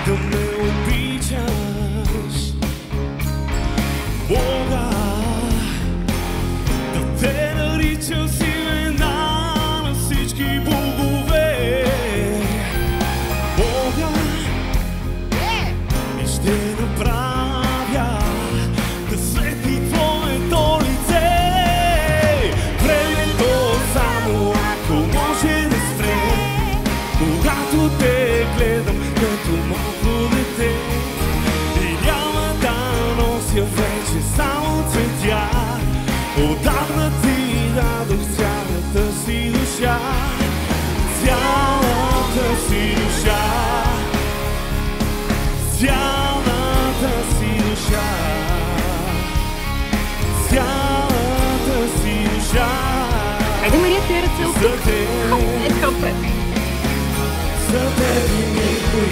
Да ме обичаш, Бога, да те наричам с имена на всички богове. Бога, и ще направя да свети твоето лице. Времето само ако може да спре, когато те гледам като малко дете. И няма да нося вече само цветя, отдавна ти дадох цялата си душа. Цялата си душа, цялата си душа, цялата си душа. Хайде, Мария, те ръце от тук. За теб и никой